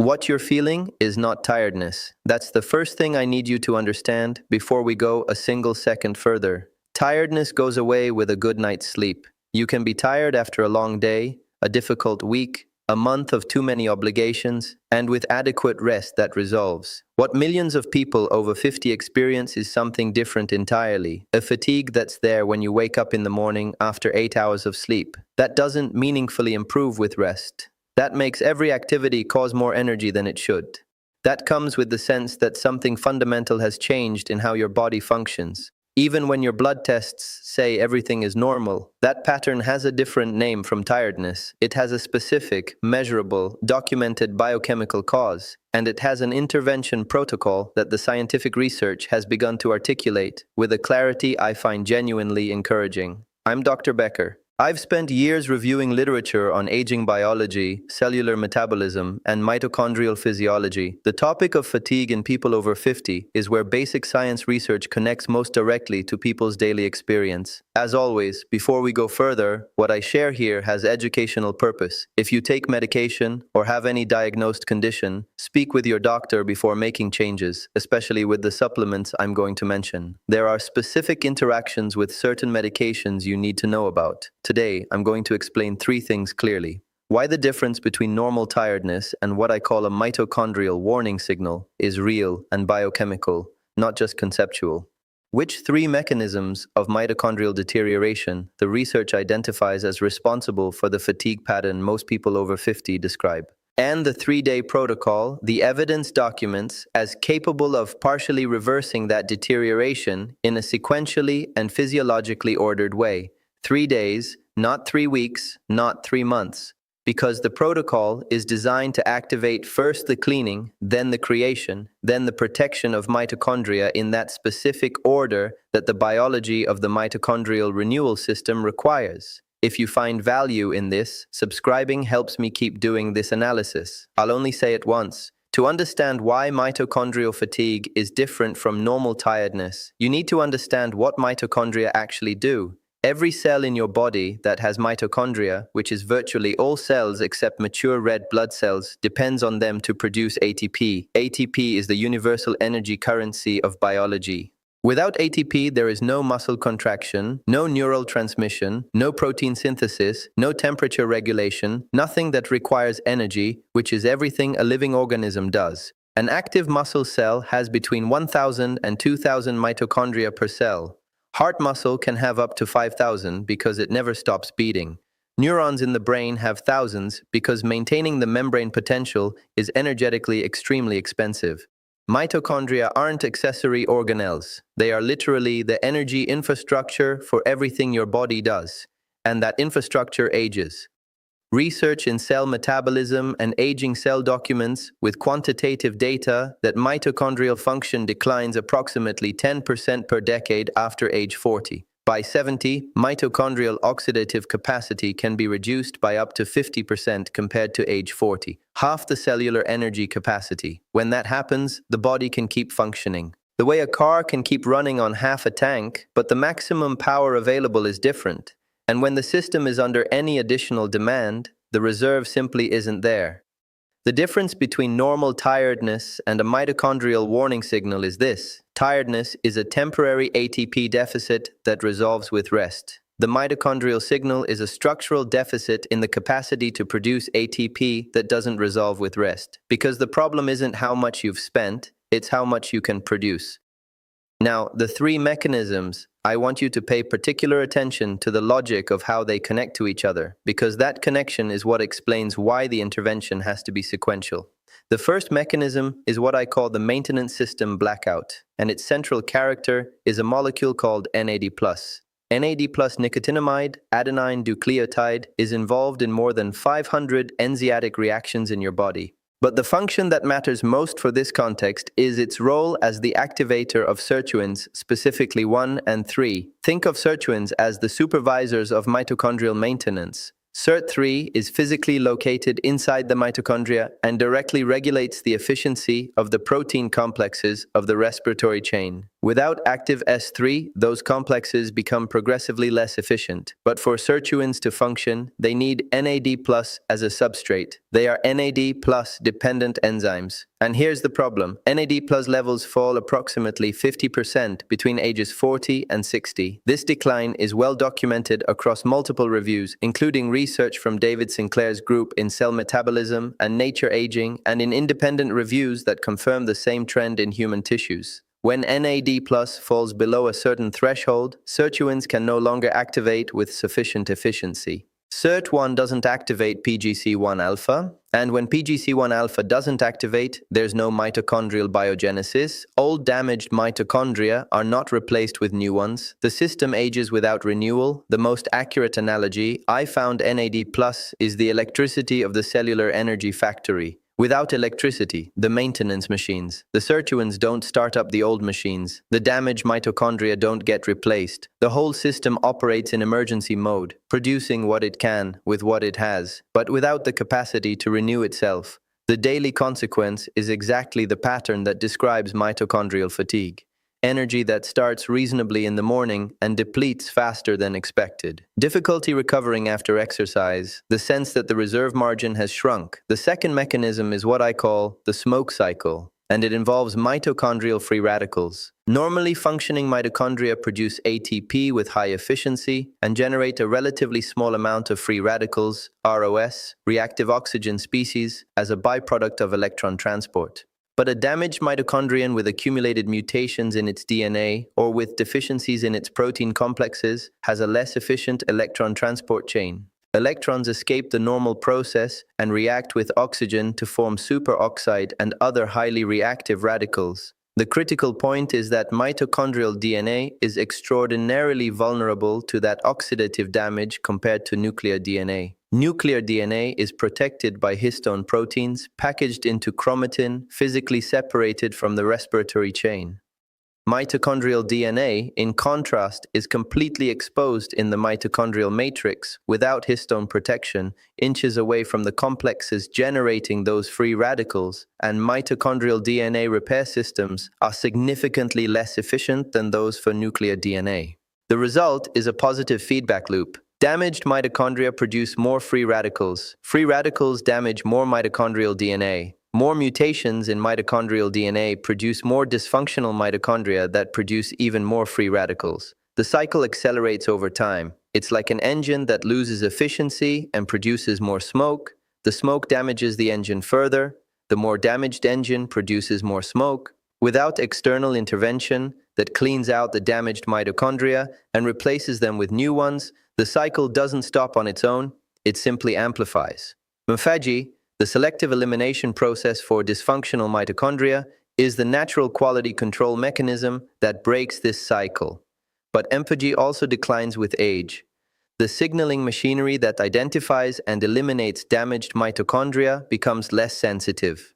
What you're feeling is not tiredness. That's the first thing I need you to understand before we go a single second further. Tiredness goes away with a good night's sleep. You can be tired after a long day, a difficult week, a month of too many obligations, and with adequate rest that resolves. What millions of people over 50 experience is something different entirely. A fatigue that's there when you wake up in the morning after 8 hours of sleep. That doesn't meaningfully improve with rest. That makes every activity cause more energy than it should. That comes with the sense that something fundamental has changed in how your body functions. Even when your blood tests say everything is normal, that pattern has a different name from tiredness. It has a specific, measurable, documented biochemical cause, and it has an intervention protocol that the scientific research has begun to articulate with a clarity I find genuinely encouraging. I'm Dr. Becker. I've spent years reviewing literature on aging biology, cellular metabolism, and mitochondrial physiology. The topic of fatigue in people over 50 is where basic science research connects most directly to people's daily experience. As always, before we go further, what I share here has educational purpose. If you take medication or have any diagnosed condition, speak with your doctor before making changes, especially with the supplements I'm going to mention. There are specific interactions with certain medications you need to know about. Today, I'm going to explain 3 things clearly. Why the difference between normal tiredness and what I call a mitochondrial warning signal is real and biochemical, not just conceptual. Which 3 mechanisms of mitochondrial deterioration the research identifies as responsible for the fatigue pattern most people over 50 describe. And the 3-day protocol the evidence documents as capable of partially reversing that deterioration in a sequentially and physiologically ordered way. 3 days, not 3 weeks, not 3 months, because the protocol is designed to activate first the cleaning, then the creation, then the protection of mitochondria in that specific order that the biology of the mitochondrial renewal system requires. If you find value in this, subscribing helps me keep doing this analysis. I'll only say it once. To understand why mitochondrial fatigue is different from normal tiredness, you need to understand what mitochondria actually do. Every cell in your body that has mitochondria, which is virtually all cells except mature red blood cells, depends on them to produce ATP. ATP is the universal energy currency of biology. Without ATP, there is no muscle contraction, no neural transmission, no protein synthesis, no temperature regulation, nothing that requires energy, which is everything a living organism does. An active muscle cell has between 1,000 and 2,000 mitochondria per cell. Heart muscle can have up to 5,000 because it never stops beating. Neurons in the brain have thousands because maintaining the membrane potential is energetically extremely expensive. Mitochondria aren't accessory organelles. They are literally the energy infrastructure for everything your body does. And that infrastructure ages. Research in cell metabolism and aging cell documents with quantitative data that mitochondrial function declines approximately 10% per decade after age 40. By 70, mitochondrial oxidative capacity can be reduced by up to 50% compared to age 40, half the cellular energy capacity. When that happens, the body can keep functioning. The way a car can keep running on half a tank, but the maximum power available is different. And when the system is under any additional demand, the reserve simply isn't there. The difference between normal tiredness and a mitochondrial warning signal is this. Tiredness is a temporary ATP deficit that resolves with rest. The mitochondrial signal is a structural deficit in the capacity to produce ATP that doesn't resolve with rest. Because the problem isn't how much you've spent, it's how much you can produce. Now, the 3 mechanisms, I want you to pay particular attention to the logic of how they connect to each other, because that connection is what explains why the intervention has to be sequential. The first mechanism is what I call the maintenance system blackout, and its central character is a molecule called NAD+. NAD+ nicotinamide adenine nucleotide is involved in more than 500 enzymatic reactions in your body. But the function that matters most for this context is its role as the activator of sirtuins, specifically 1 and 3. Think of sirtuins as the supervisors of mitochondrial maintenance. SIRT3 is physically located inside the mitochondria and directly regulates the efficiency of the protein complexes of the respiratory chain. Without active S3, those complexes become progressively less efficient. But for sirtuins to function, they need NAD plus as a substrate. They are NAD plus dependent enzymes. And here's the problem. NAD plus levels fall approximately 50% between ages 40 and 60. This decline is well documented across multiple reviews, including research from David Sinclair's group in Cell Metabolism and Nature Aging, and in independent reviews that confirm the same trend in human tissues. When NAD plus falls below a certain threshold, sirtuins can no longer activate with sufficient efficiency. SIRT1 doesn't activate PGC1 alpha, and when PGC1 alpha doesn't activate, there's no mitochondrial biogenesis. Old damaged mitochondria are not replaced with new ones. The system ages without renewal. The most accurate analogy I found NAD plus is the electricity of the cellular energy factory. Without electricity, the maintenance machines, the sirtuins don't start up the old machines. The damaged mitochondria don't get replaced. The whole system operates in emergency mode, producing what it can with what it has, but without the capacity to renew itself. The daily consequence is exactly the pattern that describes mitochondrial fatigue. Energy that starts reasonably in the morning and depletes faster than expected. Difficulty recovering after exercise, the sense that the reserve margin has shrunk. The second mechanism is what I call the smoke cycle, and it involves mitochondrial free radicals. Normally functioning mitochondria produce ATP with high efficiency and generate a relatively small amount of free radicals, ROS, reactive oxygen species, as a byproduct of electron transport. But a damaged mitochondrion with accumulated mutations in its DNA or with deficiencies in its protein complexes has a less efficient electron transport chain. Electrons escape the normal process and react with oxygen to form superoxide and other highly reactive radicals. The critical point is that mitochondrial DNA is extraordinarily vulnerable to that oxidative damage compared to nuclear DNA. Nuclear DNA is protected by histone proteins packaged into chromatin, physically separated from the respiratory chain. Mitochondrial DNA, in contrast, is completely exposed in the mitochondrial matrix without histone protection, inches away from the complexes generating those free radicals, and mitochondrial DNA repair systems are significantly less efficient than those for nuclear DNA. The result is a positive feedback loop. Damaged mitochondria produce more free radicals. Free radicals damage more mitochondrial DNA. More mutations in mitochondrial DNA produce more dysfunctional mitochondria that produce even more free radicals. The cycle accelerates over time. It's like an engine that loses efficiency and produces more smoke. The smoke damages the engine further. The more damaged engine produces more smoke. Without external intervention that cleans out the damaged mitochondria and replaces them with new ones, the cycle doesn't stop on its own, it simply amplifies. Mfaji, the selective elimination process for dysfunctional mitochondria, is the natural quality control mechanism that breaks this cycle. But empathy also declines with age. The signaling machinery that identifies and eliminates damaged mitochondria becomes less sensitive.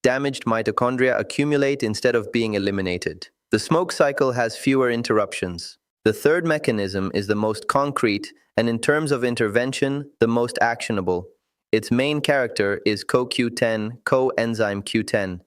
Damaged mitochondria accumulate instead of being eliminated. The smoke cycle has fewer interruptions. The third mechanism is the most concrete and, in terms of intervention, the most actionable. Its main character is CoQ10, coenzyme Q10.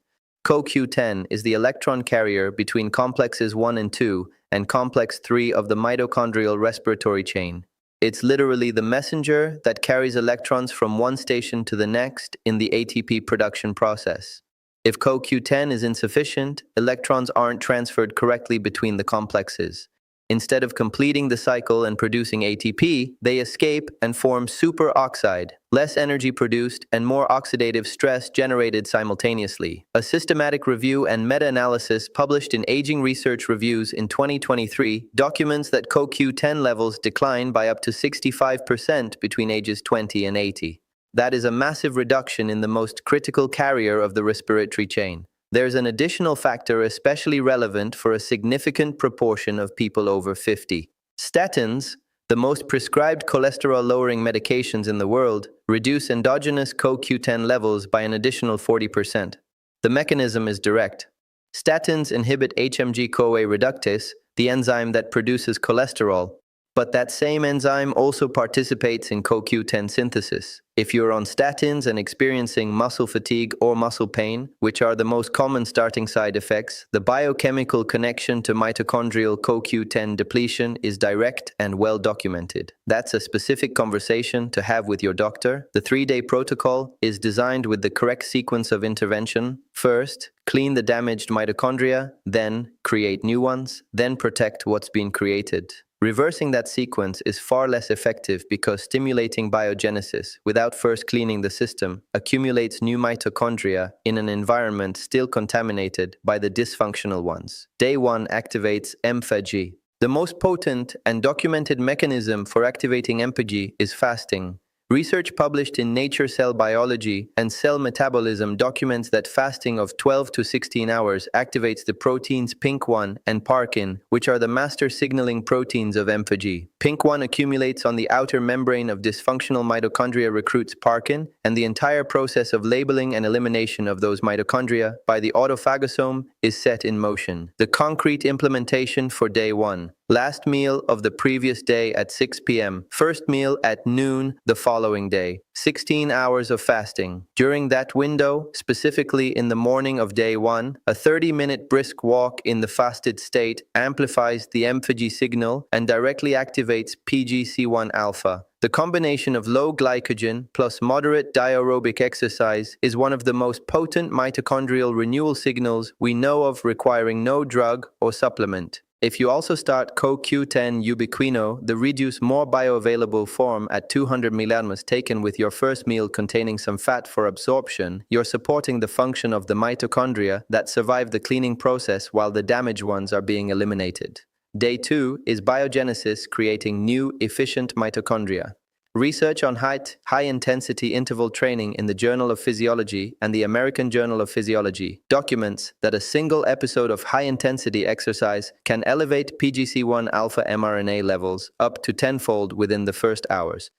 CoQ10 is the electron carrier between complexes 1 and 2 and complex 3 of the mitochondrial respiratory chain. It's literally the messenger that carries electrons from one station to the next in the ATP production process. If CoQ10 is insufficient, electrons aren't transferred correctly between the complexes. Instead of completing the cycle and producing ATP, they escape and form superoxide, less energy produced and more oxidative stress generated simultaneously. A systematic review and meta-analysis published in Aging Research Reviews in 2023 documents that CoQ10 levels decline by up to 65% between ages 20 and 80. That is a massive reduction in the most critical carrier of the respiratory chain. There's an additional factor especially relevant for a significant proportion of people over 50. Statins, the most prescribed cholesterol-lowering medications in the world, reduce endogenous CoQ10 levels by an additional 40%. The mechanism is direct. Statins inhibit HMG-CoA reductase, the enzyme that produces cholesterol. But that same enzyme also participates in CoQ10 synthesis. If you're on statins and experiencing muscle fatigue or muscle pain, which are the most common starting side effects, the biochemical connection to mitochondrial CoQ10 depletion is direct and well documented. That's a specific conversation to have with your doctor. The 3-day protocol is designed with the correct sequence of intervention. First, clean the damaged mitochondria, then create new ones, then protect what's been created. Reversing that sequence is far less effective because stimulating biogenesis without first cleaning the system accumulates new mitochondria in an environment still contaminated by the dysfunctional ones. Day 1 activates emphagy. The most potent and documented mechanism for activating emphagy is fasting. Research published in Nature Cell Biology and Cell Metabolism documents that fasting of 12 to 16 hours activates the proteins PINK1 and PARKIN, which are the master signaling proteins of emphagy. PINK1 accumulates on the outer membrane of dysfunctional mitochondria, recruits PARKIN, and the entire process of labeling and elimination of those mitochondria by the autophagosome is set in motion. The concrete implementation for day 1. Last meal of the previous day at 6 p.m. First meal at noon the following day. 16 hours of fasting. During that window, specifically in the morning of day 1, a 30-minute brisk walk in the fasted state amplifies the emphagy signal and directly activates PGC1 alpha. The combination of low glycogen plus moderate diaerobic exercise is one of the most potent mitochondrial renewal signals we know of, requiring no drug or supplement. If you also start CoQ10 ubiquino, the reduce more bioavailable form at 200 mg taken with your first meal containing some fat for absorption, you're supporting the function of the mitochondria that survive the cleaning process while the damaged ones are being eliminated. Day 2 is biogenesis, creating new, efficient mitochondria. Research on high-intensity interval training in the Journal of Physiology and the American Journal of Physiology documents that a single episode of high-intensity exercise can elevate PGC1 alpha mRNA levels up to tenfold within the first hours.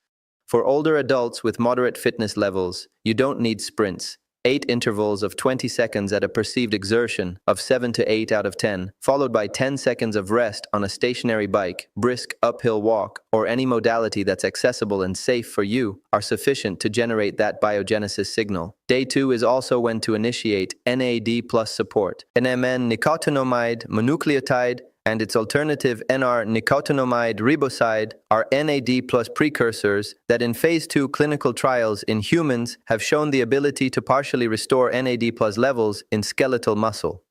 For older adults with moderate fitness levels, you don't need sprints. 8 intervals of 20 seconds at a perceived exertion of 7 to 8 out of 10, followed by 10 seconds of rest on a stationary bike, brisk uphill walk, or any modality that's accessible and safe for you, are sufficient to generate that biogenesis signal. Day 2 is also when to initiate NAD plus support. NMN nicotinamide mononucleotide and its alternative NR-nicotinamide riboside are NAD plus precursors that in phase 2 clinical trials in humans have shown the ability to partially restore NAD plus levels in skeletal muscle.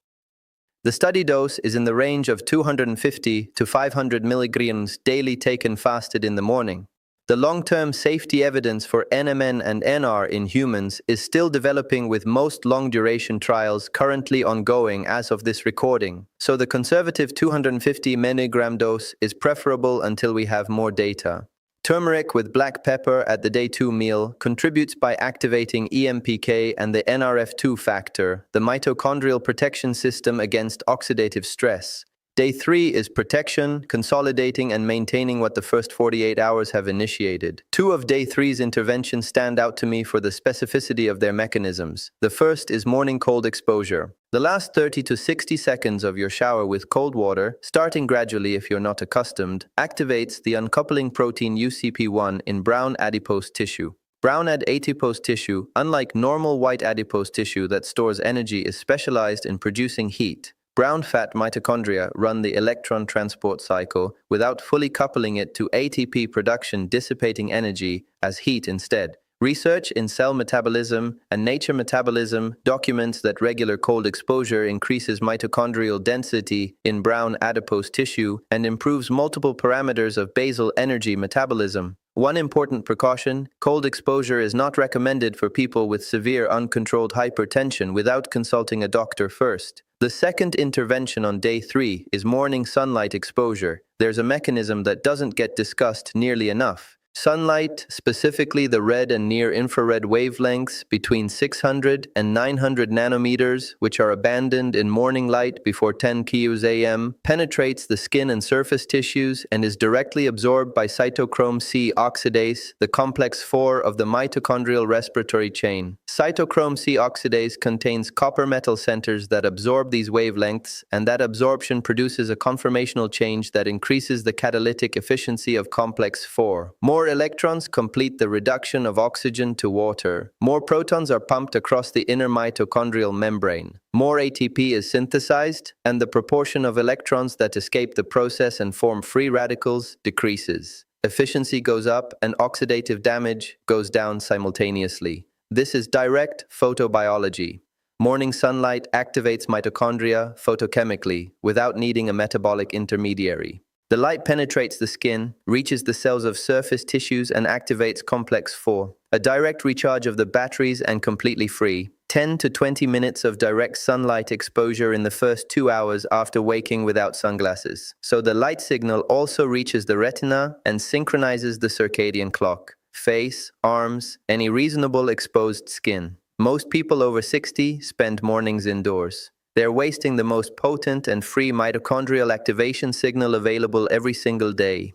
The study dose is in the range of 250 to 500 milligrams daily, taken fasted in the morning. The long-term safety evidence for NMN and NR in humans is still developing, with most long-duration trials currently ongoing as of this recording, so the conservative 250 mg dose is preferable until we have more data. Turmeric with black pepper at the day 2 meal contributes by activating EMPK and the NRF2 factor, the mitochondrial protection system against oxidative stress. Day 3 is protection, consolidating and maintaining what the first 48 hours have initiated. 2 of Day 3's interventions stand out to me for the specificity of their mechanisms. The first is morning cold exposure. The last 30 to 60 seconds of your shower with cold water, starting gradually if you're not accustomed, activates the uncoupling protein UCP1 in brown adipose tissue. Brown adipose tissue, unlike normal white adipose tissue that stores energy, is specialized in producing heat. Brown fat mitochondria run the electron transport cycle without fully coupling it to ATP production, dissipating energy as heat instead. Research in Cell Metabolism and Nature Metabolism documents that regular cold exposure increases mitochondrial density in brown adipose tissue and improves multiple parameters of basal energy metabolism. One important precaution: cold exposure is not recommended for people with severe uncontrolled hypertension without consulting a doctor first. The second intervention on Day 3 is morning sunlight exposure. There's a mechanism that doesn't get discussed nearly enough. Sunlight, specifically the red and near-infrared wavelengths between 600 and 900 nanometers, which are abandoned in morning light before 10 qs.am, penetrates the skin and surface tissues and is directly absorbed by cytochrome C oxidase, the complex 4 of the mitochondrial respiratory chain. Cytochrome C oxidase contains copper metal centers that absorb these wavelengths, and that absorption produces a conformational change that increases the catalytic efficiency of complex 4. More electrons complete the reduction of oxygen to water. More protons are pumped across the inner mitochondrial membrane. More ATP is synthesized, and the proportion of electrons that escape the process and form free radicals decreases. Efficiency goes up and oxidative damage goes down simultaneously. This is direct photobiology. Morning sunlight activates mitochondria photochemically without needing a metabolic intermediary. The light penetrates the skin, reaches the cells of surface tissues, and activates complex 4. A direct recharge of the batteries and completely free. 10 to 20 minutes of direct sunlight exposure in the first 2 hours after waking without sunglasses. So the light signal also reaches the retina and synchronizes the circadian clock. Face, arms, any reasonable exposed skin. Most people over 60 spend mornings indoors. They're wasting the most potent and free mitochondrial activation signal available every single day.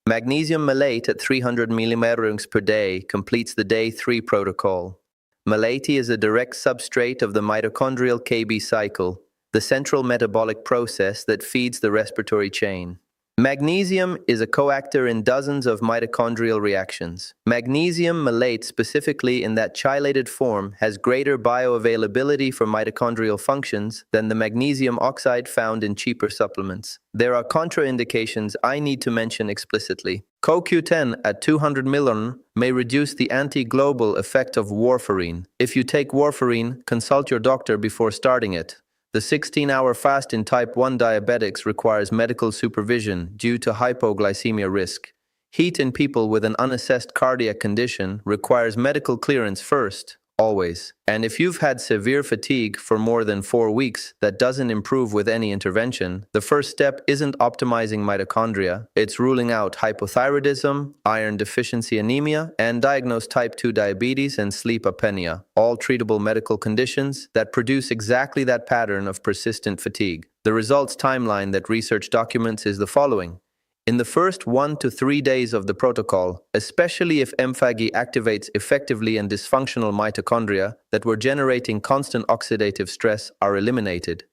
Magnesium malate at 300 millimeters per day completes the day 3 protocol. Malate is a direct substrate of the mitochondrial Kb cycle, the central metabolic process that feeds the respiratory chain. Magnesium is a coactor in dozens of mitochondrial reactions. Magnesium malate, specifically in that chelated form, has greater bioavailability for mitochondrial functions than the magnesium oxide found in cheaper supplements. There are contraindications I need to mention explicitly. CoQ10 at 200 mg may reduce the anti-global effect of warfarin. If you take warfarin, consult your doctor before starting it. The 16-hour fast in type 1 diabetics requires medical supervision due to hypoglycemia risk. Heat in people with an unassessed cardiac condition requires medical clearance first, always. And if you've had severe fatigue for more than 4 weeks that doesn't improve with any intervention, the first step isn't optimizing mitochondria, it's ruling out hypothyroidism, iron deficiency anemia, and diagnose type 2 diabetes and sleep apnea, all treatable medical conditions that produce exactly that pattern of persistent fatigue. The results timeline that research documents is the following. In the first 1 to 3 days of the protocol, especially if MPhaG activates effectively and dysfunctional mitochondria that were generating constant oxidative stress are eliminated.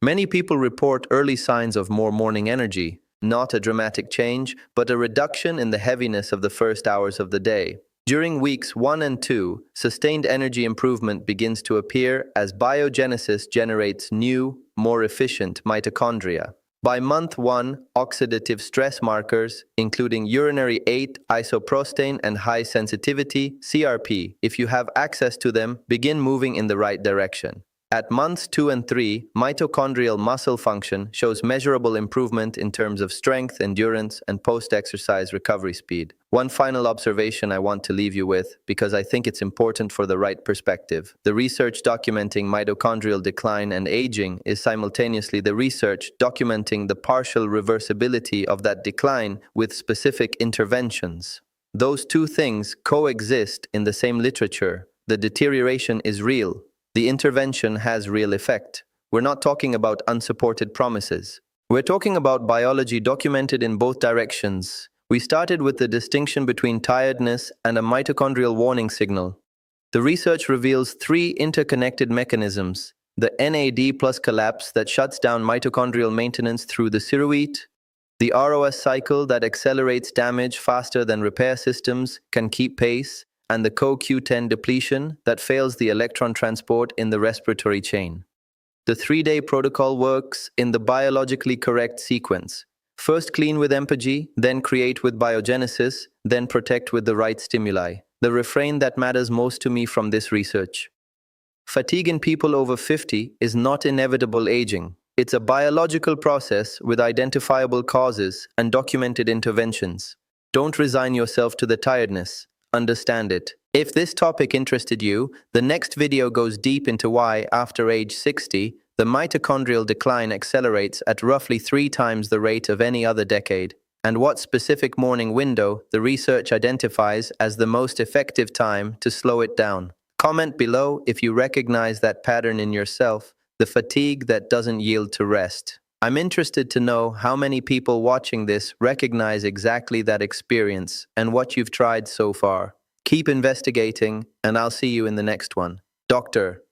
Many people report early signs of more morning energy, not a dramatic change, but a reduction in the heaviness of the first hours of the day. During weeks 1 and 2, sustained energy improvement begins to appear as biogenesis generates new, more efficient mitochondria. By month 1, oxidative stress markers, including urinary 8-isoprostane and high sensitivity (CRP), if you have access to them, begin moving in the right direction. At months 2 and 3, mitochondrial muscle function shows measurable improvement in terms of strength, endurance, and post-exercise recovery speed. One final observation I want to leave you with, because I think it's important for the right perspective. The research documenting mitochondrial decline and aging is simultaneously the research documenting the partial reversibility of that decline with specific interventions. Those two things coexist in the same literature. The deterioration is real. The intervention has real effect. We're not talking about unsupported promises. We're talking about biology documented in both directions. We started with the distinction between tiredness and a mitochondrial warning signal. The research reveals 3 interconnected mechanisms: the NAD+ collapse that shuts down mitochondrial maintenance through the ceruite, the ROS cycle that accelerates damage faster than repair systems can keep pace, and the CoQ10 depletion that fails the electron transport in the respiratory chain. The 3-day protocol works in the biologically correct sequence. First clean with empathy, then create with biogenesis, then protect with the right stimuli. The refrain that matters most to me from this research. Fatigue in people over 50 is not inevitable aging. It's a biological process with identifiable causes and documented interventions. Don't resign yourself to the tiredness. Understand it. If this topic interested you, the next video goes deep into why, after age 60, the mitochondrial decline accelerates at roughly 3 times the rate of any other decade. and what specific morning window the research identifies as the most effective time to slow it down. Comment below if you recognize that pattern in yourself, the fatigue that doesn't yield to rest. I'm interested to know how many people watching this recognize exactly that experience and what you've tried so far. Keep investigating, and I'll see you in the next one. Doctor.